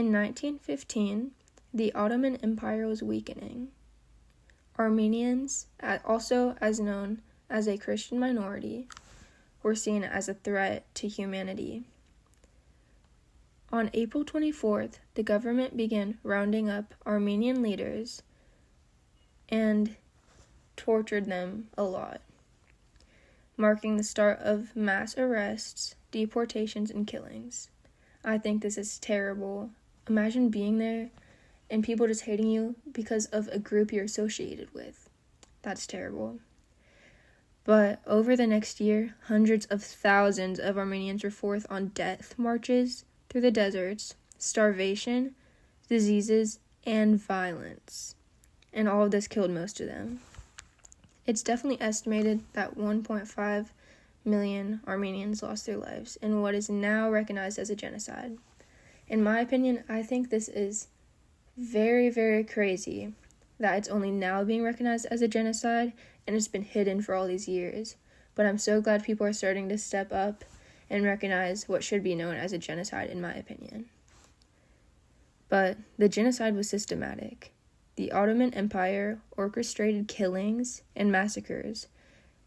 In 1915, the Ottoman Empire was weakening. Armenians, also as known as a Christian minority, were seen as a threat to humanity. On April 24th, the government began rounding up Armenian leaders and tortured them a lot, marking the start of mass arrests, deportations, and killings. I think this is terrible. Imagine being there and people just hating you because of a group you're associated with. That's terrible. But over the next year, hundreds of thousands of Armenians were forth on death marches through the deserts, starvation, diseases, and violence. And all of this killed most of them. It's definitely estimated that 1.5 million Armenians lost their lives in what is now recognized as a genocide. In my opinion, I think this is very, very crazy that it's only now being recognized as a genocide and it's been hidden for all these years. But I'm so glad people are starting to step up and recognize what should be known as a genocide, in my opinion. But the genocide was systematic. The Ottoman Empire orchestrated killings and massacres,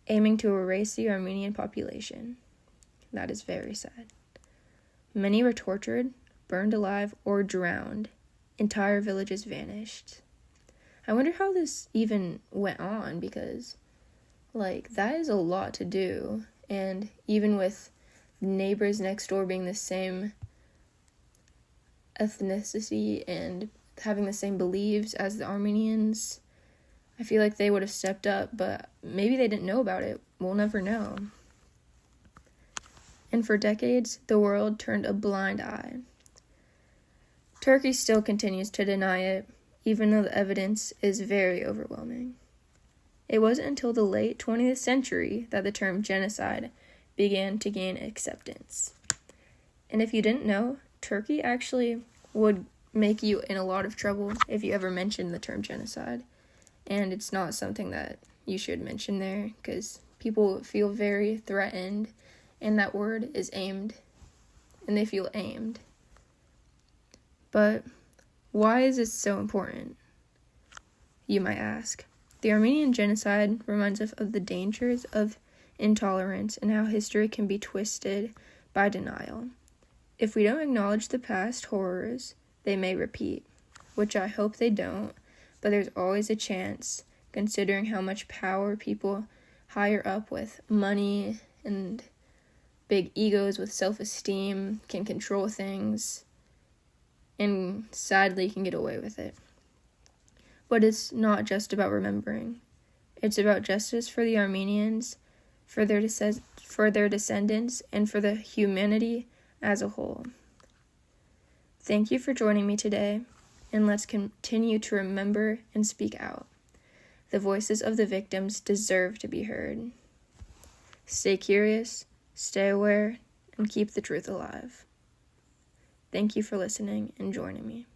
aiming to erase the Armenian population. That is very sad. Many were tortured, burned alive, or drowned. Entire villages vanished. I wonder how this even went on, because, that is a lot to do. And even with neighbors next door being the same ethnicity and having the same beliefs as the Armenians, I feel like they would have stepped up, but maybe they didn't know about it. We'll never know. And for decades, the world turned a blind eye. Turkey still continues to deny it, even though the evidence is very overwhelming. It wasn't until the late 20th century that the term genocide began to gain acceptance. And if you didn't know, Turkey actually would make you in a lot of trouble if you ever mentioned the term genocide. And it's not something that you should mention there, because people feel very threatened, and that word is aimed, and they feel aimed. But why is this so important, you might ask? The Armenian genocide reminds us of the dangers of intolerance and how history can be twisted by denial. If we don't acknowledge the past horrors, they may repeat, which I hope they don't, but there's always a chance, considering how much power people higher up with money and big egos with self-esteem can control things, and sadly can get away with it. But it's not just about remembering. It's about justice for the Armenians, for their descendants, and for the humanity as a whole. Thank you for joining me today, and let's continue to remember and speak out. The voices of the victims deserve to be heard. Stay curious, stay aware, and keep the truth alive. Thank you for listening and joining me.